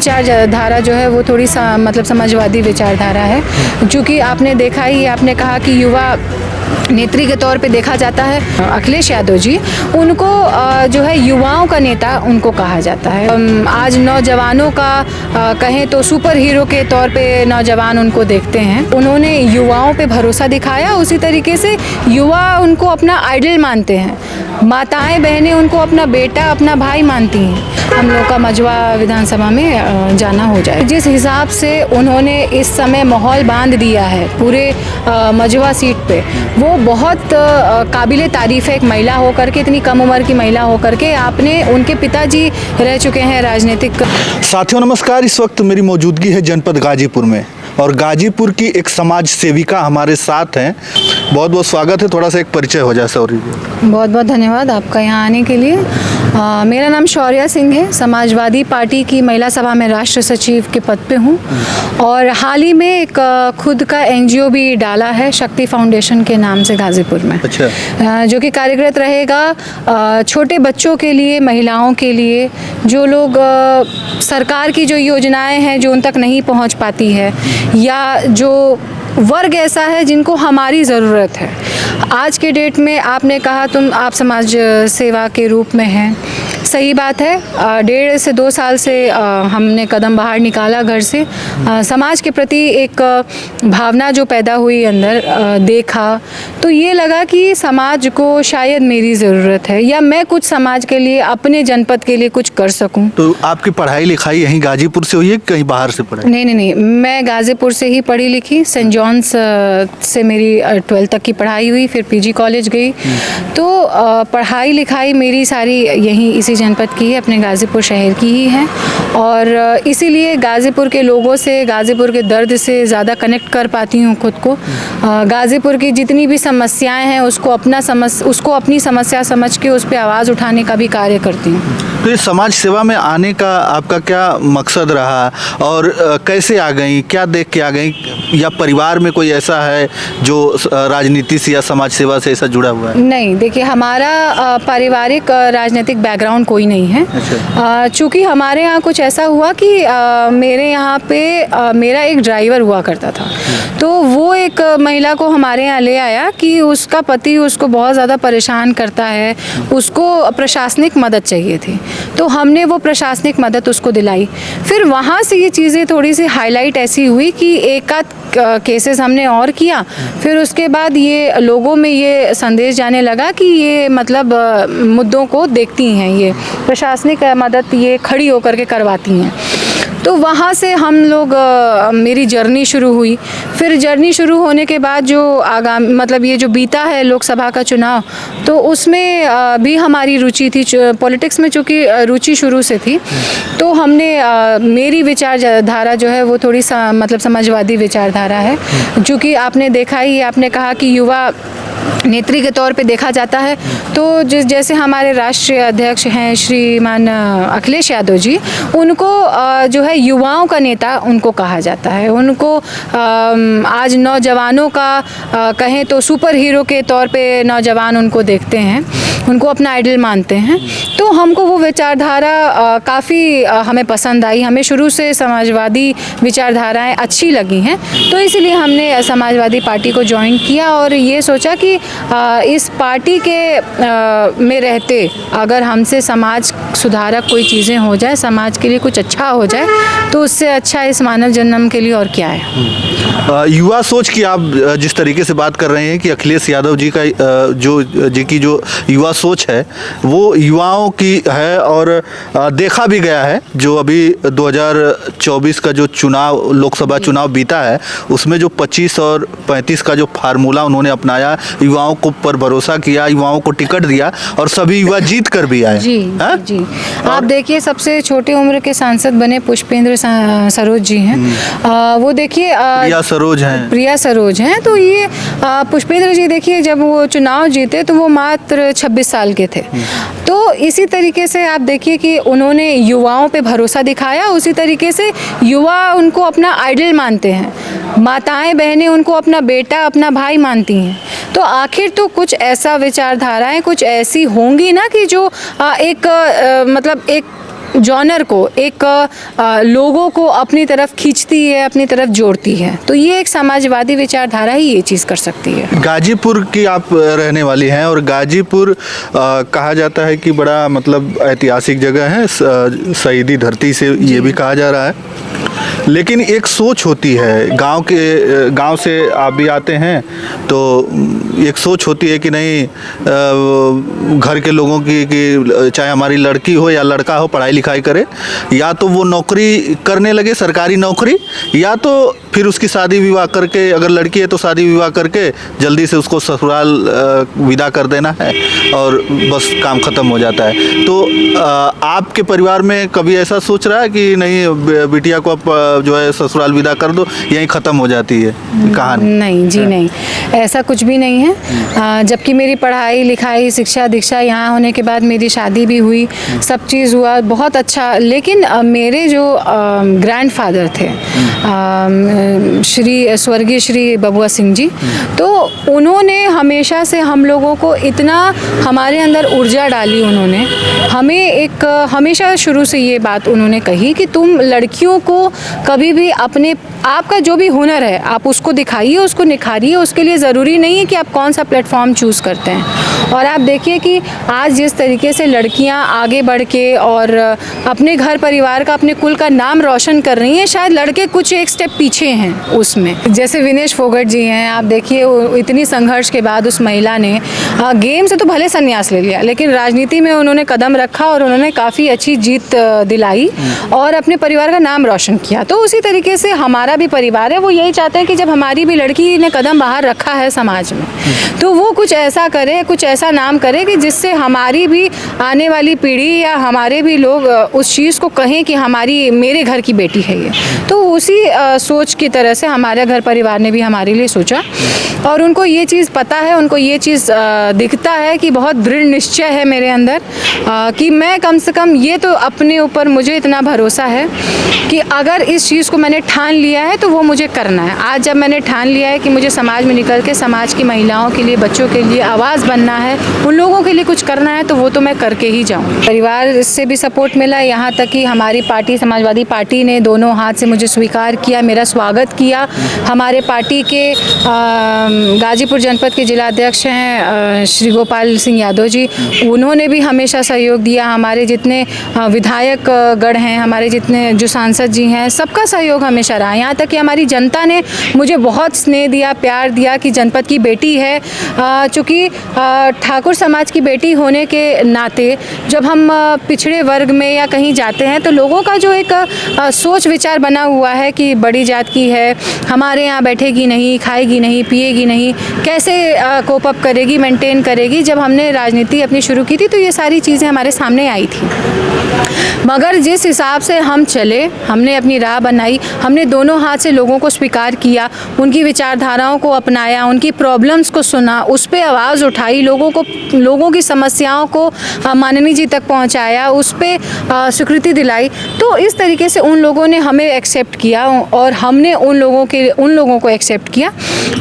विचारधारा जो है वो थोड़ी मतलब समाजवादी विचारधारा है, क्योंकि आपने देखा ही, आपने कहा कि युवा नेत्री के तौर पे देखा जाता है। अखिलेश यादव जी, उनको जो है युवाओं का नेता उनको कहा जाता है। आज नौजवानों का कहें तो सुपर हीरो के तौर पे नौजवान उनको देखते हैं। उन्होंने युवाओं पे भरोसा दिखाया, उसी तरीके से युवा उनको अपना आइडल मानते हैं। माताएं बहनें उनको अपना बेटा, अपना भाई मानती हैं। हम लोग का मजवा विधानसभा में जाना हो जाए, जिस हिसाब से उन्होंने इस समय माहौल बांध दिया है पूरे मजवा सीट पे, वो बहुत काबिले तारीफ़ है। एक महिला होकर के, इतनी कम उम्र की महिला होकर के, आपने उनके पिताजी रह चुके हैं राजनीतिक। साथियों नमस्कार, इस वक्त मेरी मौजूदगी है जनपद गाजीपुर में और गाजीपुर की एक समाज सेविका हमारे साथ हैं। बहुत बहुत स्वागत है, थोड़ा सा एक परिचय हो जाए सौरी जी। बहुत बहुत धन्यवाद आपका यहाँ आने के लिए। मेरा नाम शौर्या सिंह है, समाजवादी पार्टी की महिला सभा में राष्ट्र सचिव के पद पे हूँ और हाल ही में एक खुद का एनजीओ भी डाला है, शक्ति फाउंडेशन के नाम से गाजीपुर में। अच्छा। जो कि कार्यरत रहेगा छोटे बच्चों के लिए, महिलाओं के लिए, जो लोग सरकार की जो योजनाएं हैं जो उन तक नहीं पहुंच पाती है, या जो वर्ग ऐसा है जिनको हमारी ज़रूरत है। आज के डेट में आपने कहा आप समाज सेवा के रूप में हैं, सही बात है। 1.5 से 2 साल से हमने कदम बाहर निकाला घर से। समाज के प्रति एक भावना जो पैदा हुई अंदर, देखा तो ये लगा कि समाज को शायद मेरी ज़रूरत है, या मैं कुछ समाज के लिए, अपने जनपद के लिए कुछ कर सकूं। तो आपकी पढ़ाई लिखाई यहीं गाजीपुर से हुई है, कहीं बाहर से पढ़ाई? नहीं, मैं गाजीपुर से ही पढ़ी लिखी। सेंट जॉन्स से मेरी 12th तक की पढ़ाई हुई, फिर पीजी कॉलेज गई। तो पढ़ाई लिखाई मेरी सारी यहीं इसी जनपद की है, अपने गाजीपुर शहर की ही है, और इसीलिए गाजीपुर के लोगों से, गाजीपुर के दर्द से ज़्यादा कनेक्ट कर पाती हूँ खुद को। गाजीपुर की जितनी भी समस्याएं हैं उसको अपनी समस्या समझ के उस पर आवाज़ उठाने का भी कार्य करती हूँ। तो इस समाज सेवा में आने का आपका क्या मकसद रहा और कैसे आ गई, क्या देख के आ गई, या परिवार में कोई ऐसा है जो राजनीति से या समाज सेवा से ऐसा जुड़ा हुआ है? नहीं, देखिए हमारा पारिवारिक राजनीतिक बैकग्राउंड कोई नहीं है। अच्छा। चूँकि हमारे यहाँ कुछ ऐसा हुआ कि मेरे यहाँ पे मेरा एक ड्राइवर हुआ करता था, तो वो एक महिला को हमारे यहाँ ले आया कि उसका पति उसको बहुत ज़्यादा परेशान करता है, उसको प्रशासनिक मदद चाहिए थी, तो हमने वो प्रशासनिक मदद उसको दिलाई। फिर वहाँ से ये चीज़ें थोड़ी सी हाईलाइट ऐसी हुई कि एक आध केसेस हमने और किया, फिर उसके बाद ये लोगों में ये संदेश जाने लगा कि ये मतलब मुद्दों को देखती हैं, ये प्रशासनिक मदद ये खड़ी होकर के करवाती हैं। तो वहाँ से हम लोग मेरी जर्नी शुरू हुई। फिर जर्नी शुरू होने के बाद जो आगामी मतलब ये जो बीता है लोकसभा का चुनाव, तो उसमें भी हमारी रुचि थी। पॉलिटिक्स में चूँकि रुचि शुरू से थी, तो हमने मेरी विचारधारा जो है वो थोड़ी मतलब समाजवादी विचारधारा है, क्योंकि आपने देखा ही, आपने कहा कि युवा नेत्री के तौर पे देखा जाता है। तो जैसे हमारे राष्ट्रीय अध्यक्ष हैं श्रीमान अखिलेश यादव जी, उनको जो है युवाओं का नेता उनको कहा जाता है। उनको आज नौजवानों का कहें तो सुपर हीरो के तौर पे नौजवान उनको देखते हैं, उनको अपना आइडल मानते हैं। तो हमको वो विचारधारा काफ़ी हमें पसंद आई, हमें शुरू से समाजवादी विचारधाराएं अच्छी लगी हैं, तो इसलिए हमने समाजवादी पार्टी को ज्वाइन किया और ये सोचा कि इस पार्टी के में रहते अगर हमसे समाज सुधारक कोई चीज़ें हो जाए, समाज के लिए कुछ अच्छा हो जाए, तो उससे अच्छा इस मानव जन्म के लिए और क्या है। युवा सोच की आप जिस तरीके से बात कर रहे हैं कि अखिलेश यादव जी का जो युवा सोच है वो युवाओं की है, और देखा भी गया है जो अभी 2024 का जो चुनाव, लोकसभा चुनाव बीता है, उसमें जो 25 और 35 का जो फार्मूला उन्होंने अपनाया, युवाओं को पर भरोसा किया, युवाओं को टिकट दिया और सभी युवा जीत कर भी आए। जी। आप देखिए सबसे छोटी उम्र के सांसद बने पुष्पेंद्र सरोज जी हैं। वो देखिए प्रिया सरोज हैं। तो ये पुष्पेंद्र जी देखिए जब वो चुनाव जीते तो वो मात्र 26 साल के थे। तो इसी तरीके से आप देखिए कि उन्होंने युवाओं पे भरोसा दिखाया, उसी तरीके से युवा उनको अपना आइडल मानते हैं, माताएं बहनें उनको अपना बेटा, अपना भाई मानती हैं। तो आखिर तो कुछ ऐसा विचारधाराएं कुछ ऐसी होंगी ना कि जो मतलब एक जॉनर को, एक लोगों को अपनी तरफ खींचती है, अपनी तरफ जोड़ती है। तो ये एक समाजवादी विचारधारा ही ये चीज़ कर सकती है। गाजीपुर की आप रहने वाली हैं और गाजीपुर कहा जाता है कि बड़ा मतलब ऐतिहासिक जगह है, शहीदी धरती से ये भी कहा जा रहा है। लेकिन एक सोच होती है, गांव से आप भी आते हैं तो एक सोच होती है कि नहीं, घर के लोगों की कि चाहे हमारी लड़की हो या लड़का हो पढ़ाई लिखाई करे, या तो वो नौकरी करने लगे सरकारी नौकरी, या तो फिर उसकी शादी विवाह करके, अगर लड़की है तो शादी विवाह करके जल्दी से उसको ससुराल विदा कर देना है और बस काम ख़त्म हो जाता है। तो आपके परिवार में कभी ऐसा सोच रहा है कि नहीं बिटिया को आप जो है ससुराल विदा कर दो, यहीं ख़त्म हो जाती है कहानी? नहीं जी, नहीं, ऐसा कुछ भी नहीं है। जबकि मेरी पढ़ाई लिखाई शिक्षा दीक्षा यहाँ होने के बाद मेरी शादी भी हुई, सब चीज़ हुआ बहुत अच्छा। लेकिन मेरे जो ग्रैंडफादर थे, स्वर्गीय श्री बबुआ सिंह जी, तो उन्होंने हमेशा से हम लोगों को इतना हमारे अंदर ऊर्जा डाली। उन्होंने हमें हमेशा शुरू से ये बात उन्होंने कही कि तुम लड़कियों को कभी भी आपका जो भी हुनर है आप उसको दिखाइए, उसको निखारिए। उसके लिए ज़रूरी नहीं है कि आप कौन सा प्लेटफॉर्म चूज़ करते हैं। और आप देखिए कि आज जिस तरीके से लड़कियां आगे बढ़ के और अपने घर परिवार का, अपने कुल का नाम रोशन कर रही हैं, शायद लड़के कुछ एक स्टेप पीछे हैं उसमें। जैसे विनेश फोगट जी हैं, आप देखिए इतनी संघर्ष के बाद उस महिला ने गेम से तो भले संन्यास ले लिया, लेकिन राजनीति में उन्होंने कदम रखा और उन्होंने काफ़ी अच्छी जीत दिलाई और अपने परिवार का नाम रोशन किया। तो उसी तरीके से हमारा भी परिवार है, वो यही चाहते हैं कि जब हमारी भी लड़की ने कदम बाहर रखा है समाज में, तो वो कुछ ऐसा करे, कुछ ऐसा नाम करे कि जिससे हमारी भी आने वाली पीढ़ी या हमारे भी लोग उस चीज़ को कहें कि मेरे घर की बेटी है ये। तो उसी सोच की तरह से हमारे घर परिवार ने भी हमारे लिए सोचा और उनको ये चीज़ पता है, उनको ये चीज़ दिखता है कि बहुत दृढ़ निश्चय है मेरे अंदर कि मैं कम से कम ये तो अपने ऊपर मुझे इतना भरोसा है कि अगर इस चीज़ को मैंने ठान लिया है तो वो मुझे करना है। आज जब मैंने ठान लिया है कि मुझे समाज में निकल के समाज की महिलाओं के लिए, बच्चों के लिए आवाज़ बनना है, उन लोगों के लिए कुछ करना है, तो वो तो मैं करके ही जाऊँ। परिवार से भी सपोर्ट मिला, यहाँ तक कि हमारी पार्टी समाजवादी पार्टी ने दोनों हाथ से मुझे स्वीकार किया, मेरा स्वागत किया। हमारे पार्टी के गाजीपुर जनपद के जिलाध्यक्ष हैं श्री गोपाल सिंह यादव जी, उन्होंने भी हमेशा सहयोग दिया। हमारे जितने विधायक गण हैं, हमारे जितने जो सांसद जी हैं, सबका सहयोग हमेशा रहा। यहाँ तक कि हमारी जनता ने मुझे बहुत स्नेह दिया, प्यार दिया कि जनपद की बेटी है। चूँकि ठाकुर समाज की बेटी होने के नाते जब हम पिछड़े वर्ग में या कहीं जाते हैं तो लोगों का जो एक सोच विचार बना हुआ है कि बड़ी जात की है, हमारे यहाँ बैठेगी नहीं, खाएगी नहीं, पिएगी नहीं, कैसे कोप अप करेगी, मेंटेन करेगी। जब हमने राजनीति अपनी शुरू की थी तो ये सारी चीज़ें हमारे सामने आई थी, मगर जिस हिसाब से हम चले, हमने अपनी राह बनाई, हमने दोनों हाथ से लोगों को स्वीकार किया, उनकी विचारधाराओं को अपनाया, उनकी प्रॉब्लम्स को सुना, उस पर आवाज़ उठाई, लोगों की समस्याओं को माननीय जी तक पहुंचाया, उस पर स्वीकृति दिलाई। तो इस तरीके से उन लोगों ने हमें एक्सेप्ट किया और हमने उन लोगों को एक्सेप्ट किया।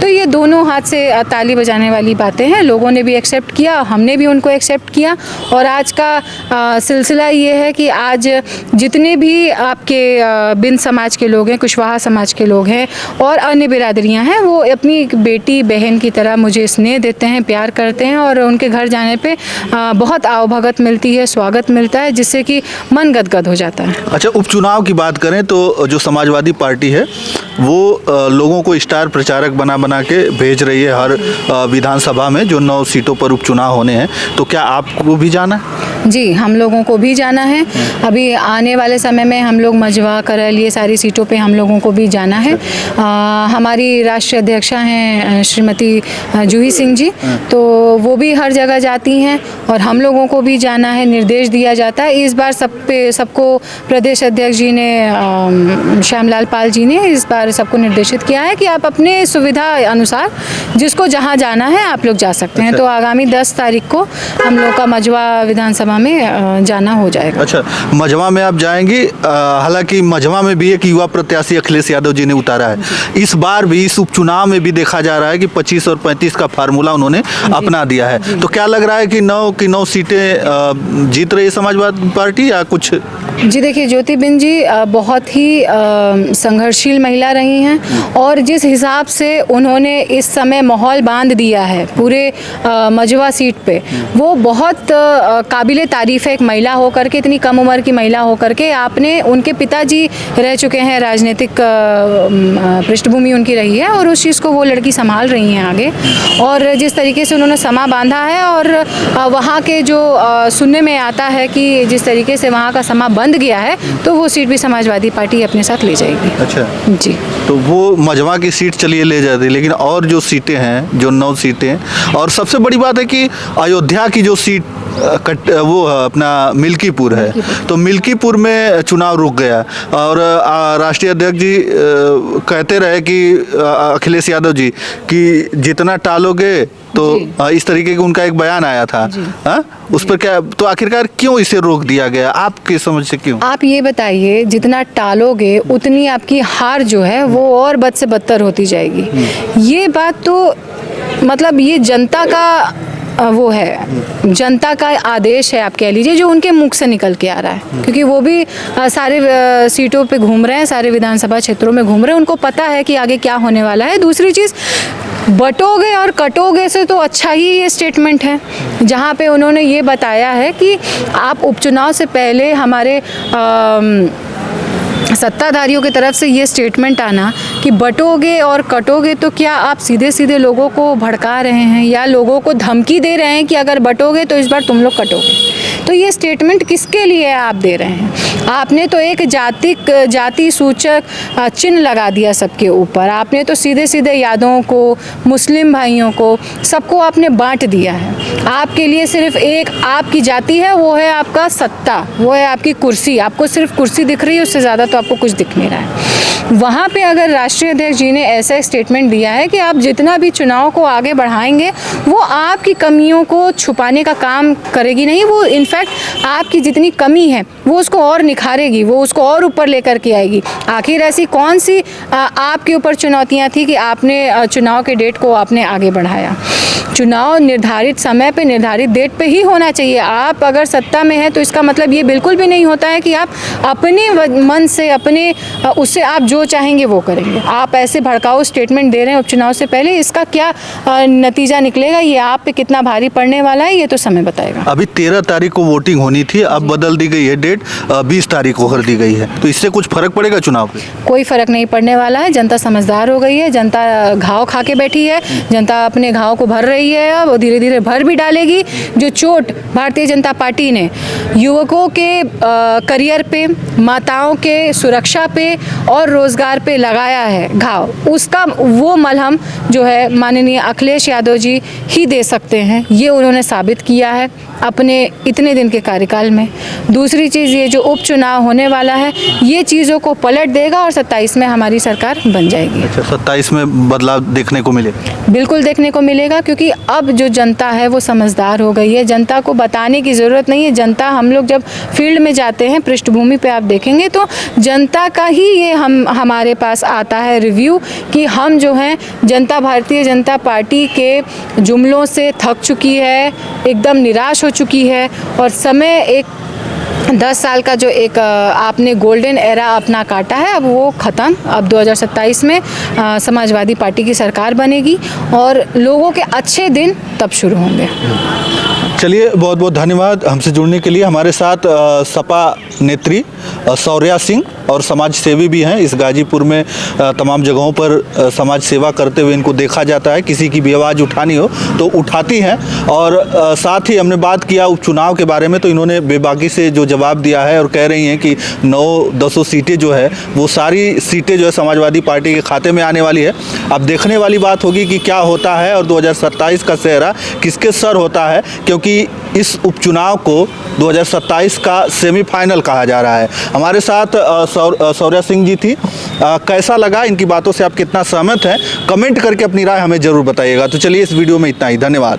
तो ये दोनों हाथ से ताली बजाने वाली बातें हैं। लोगों ने भी एक्सेप्ट किया, हमने भी उनको एक्सेप्ट किया। और आज का सिलसिला ये है कि आज जितने भी आपके बिंद समाज के लोग हैं, कुशवाहा समाज के लोग हैं और अन्य बिरादरियां हैं, वो अपनी बेटी बहन की तरह मुझे स्नेह देते हैं, प्यार करते हैं और उनके घर जाने पे बहुत आवभगत मिलती है, स्वागत मिलता है, जिससे कि मन गदगद हो जाता है। अच्छा, उपचुनाव की बात करें तो जो समाजवादी पार्टी है वो लोगों को स्टार प्रचारक बना के भेज रही है हर विधानसभा में जो 9 सीटों पर उपचुनाव होने हैं। तो क्या आपको भी जाना है? जी, हम लोगों को भी जाना है। अभी आने वाले समय में हम लोग मझवा, करल, ये सारी सीटों पे हम लोगों को भी जाना है। हमारी राष्ट्रीय अध्यक्षा हैं श्रीमती जूही सिंह जी, तो वो भी हर जगह जाती हैं और हम लोगों को भी जाना है, निर्देश दिया जाता है। इस बार सबको प्रदेश अध्यक्ष जी ने, श्यामलाल पाल जी ने इस बार सबको निर्देशित किया है कि आप अपने सुविधा अनुसार जिसको जहाँ जाना है आप लोग जा सकते हैं। तो आगामी 10 तारीख को हम लोग का मझवा विधानसभा मझवा में जाना हो जाएगा। अच्छा, मझवा में आप जाएंगी। हालांकि मझवा में भी एक युवा प्रत्याशी अखिलेश यादव जी ने उतारा है। इस बार भी इस उपचुनाव में भी देखा जा रहा है कि 25 और 35 का फार्मूला उन्होंने अपना दिया है। तो क्या लग रहा है कि 9 की 9 सीटें जीत रही है समाजवादी पार्टी या कुछ? जी देखिए, ज्योतिबिन जी बहुत ही संघर्षशील महिला रही हैं और जिस हिसाब से उन्होंने इस समय माहौल बांध दिया है पूरे मझवा सीट पे, वो बहुत काबिले तारीफ़ है। एक महिला होकर के, इतनी कम उम्र की महिला होकर के, आपने उनके पिताजी रह चुके हैं, राजनीतिक पृष्ठभूमि उनकी रही है और उस चीज़ को वो लड़की संभाल रही हैं आगे। और जिस तरीके से उन्होंने समा बांधा है और वहाँ के जो सुनने में आता है कि जिस तरीके से वहाँ का समा बंद गया है, तो वो सीट भी समाजवादी पार्टी अपने साथ ले जाएगी। अच्छा जी, तो वो मझवा की सीट चलिए ले जाती है, लेकिन और जो सीटें हैं, जो 9 सीटें, और सबसे बड़ी बात है कि अयोध्या की जो सीट वो अपना मिल्कीपुर है, तो मिल्कीपुर में चुनाव रुक गया और राष्ट्रीय अध्यक्ष जी कहते रहे कि अखिलेश यादव जी कि जितना टालोगे तो इस तरीके का उनका एक बयान आया था। हाँ, उस पर क्या, तो आखिरकार क्यों इसे रोक दिया गया, आपकी समझ से क्यों? आप ये बताइए, जितना टालोगे उतनी आपकी हार जो है वो और बद से बदतर होती जाएगी। ये बात तो मतलब ये जनता का वो है, जनता का आदेश है, आप कह लीजिए, जो उनके मुख से निकल के आ रहा है, क्योंकि वो भी सारे सीटों पे घूम रहे हैं, सारे विधानसभा क्षेत्रों में घूम रहे हैं, उनको पता है कि आगे क्या होने वाला है। दूसरी चीज़, बटोगे और कटोगे से तो अच्छा ही ये स्टेटमेंट है, जहाँ पे उन्होंने ये बताया है कि आप उपचुनाव से पहले हमारे सत्ताधारियों की तरफ से ये स्टेटमेंट आना कि बटोगे और कटोगे, तो क्या आप सीधे सीधे लोगों को भड़का रहे हैं या लोगों को धमकी दे रहे हैं कि अगर बटोगे तो इस बार तुम लोग कटोगे? तो ये स्टेटमेंट किसके लिए आप दे रहे हैं? आपने तो एक जाति सूचक चिन्ह लगा दिया सबके ऊपर। आपने तो सीधे सीधे यादवों को, मुस्लिम भाइयों को, सबको आपने बांट दिया है। आपके लिए सिर्फ एक आपकी जाति है, वो है आपका सत्ता, वो है आपकी कुर्सी। आपको सिर्फ कुर्सी दिख रही है, उससे ज़्यादा तो आपको कुछ दिख नहीं रहा है। वहाँ पे अगर राष्ट्रीय अध्यक्ष जी ने ऐसा स्टेटमेंट दिया है कि आप जितना भी चुनाव को आगे बढ़ाएंगे, वो आपकी कमियों को छुपाने का काम करेगी नहीं, वो इनफैक्ट आपकी जितनी कमी है वो उसको और निखारेगी, वो उसको और ऊपर लेकर के आएगी। आखिर ऐसी कौन सी आपके ऊपर चुनौतियाँ थी कि आपने चुनाव के डेट को आपने आगे बढ़ाया? चुनाव निर्धारित समय पे, निर्धारित डेट पे ही होना चाहिए। आप अगर सत्ता में हैं तो इसका मतलब ये बिल्कुल भी नहीं होता है कि आप अपने मन से, अपने उससे आप जो चाहेंगे वो करेंगे। आप ऐसे भड़काऊ स्टेटमेंट दे रहे हैं उपचुनाव से पहले, इसका क्या नतीजा निकलेगा, ये आप पे कितना भारी पड़ने वाला है, ये तो समय बताएगा। अभी 13 तारीख को वोटिंग होनी थी, अब बदल दी गई है डेट, 20 तारीख को कर दी गई है, तो इससे कुछ फर्क पड़ेगा चुनाव पे? कोई फर्क नहीं पड़ने वाला है। जनता समझदार हो गई है, जनता घाव खा के बैठी है, जनता अपने घाव को भर रही है, अब धीरे धीरे भर भी डालेगी। जो चोट भारतीय जनता पार्टी ने युवकों के करियर पे, माताओं के सुरक्षा पे और रोजगार पे लगाया है घाव, उसका वो मलहम जो है माननीय अखिलेश यादव जी ही दे सकते हैं। ये उन्होंने साबित किया है अपने इतने दिन के कार्यकाल में। दूसरी चीज़, ये जो उपचुनाव होने वाला है, ये चीज़ों को पलट देगा और 27 में हमारी सरकार बन जाएगी। अच्छा, 27 में बदलाव देखने को मिलेगा? बिल्कुल देखने को मिलेगा, क्योंकि अब जो जनता है वो समझदार हो गई है। जनता को बताने की ज़रूरत नहीं है। जनता, हम लोग जब फील्ड में जाते हैं, पृष्ठभूमि पे आप देखेंगे तो जनता का ही ये हमारे पास आता है रिव्यू कि हम जो हैं, जनता भारतीय जनता पार्टी के जुमलों से थक चुकी है, एकदम निराश हो चुकी है और समय एक 10 साल का जो एक आपने गोल्डन एरा अपना काटा है, अब वो ख़त्म। अब 2027 में समाजवादी पार्टी की सरकार बनेगी और लोगों के अच्छे दिन तब शुरू होंगे। चलिए, बहुत बहुत धन्यवाद हमसे जुड़ने के लिए। हमारे साथ सपा नेत्री शौर्या सिंह और समाज सेवी भी हैं। इस गाजीपुर में तमाम जगहों पर समाज सेवा करते हुए इनको देखा जाता है। किसी की भी आवाज़ उठानी हो तो उठाती हैं। और साथ ही हमने बात किया उपचुनाव के बारे में, तो इन्होंने बेबाकी से जो जवाब दिया है और कह रही हैं कि 9-10 सीटें जो है वो सारी सीटें जो है समाजवादी पार्टी के खाते में आने वाली है। अब देखने वाली बात होगी कि क्या होता है और 2027 का सेहरा किसके सर होता है, क्योंकि इस उपचुनाव को 2027 का सेमीफाइनल कहा जा रहा है। हमारे साथ शौर्या सिंह जी थी। कैसा लगा, इनकी बातों से आप कितना सहमत हैं, कमेंट करके अपनी राय हमें ज़रूर बताइएगा। तो चलिए, इस वीडियो में इतना ही। धन्यवाद।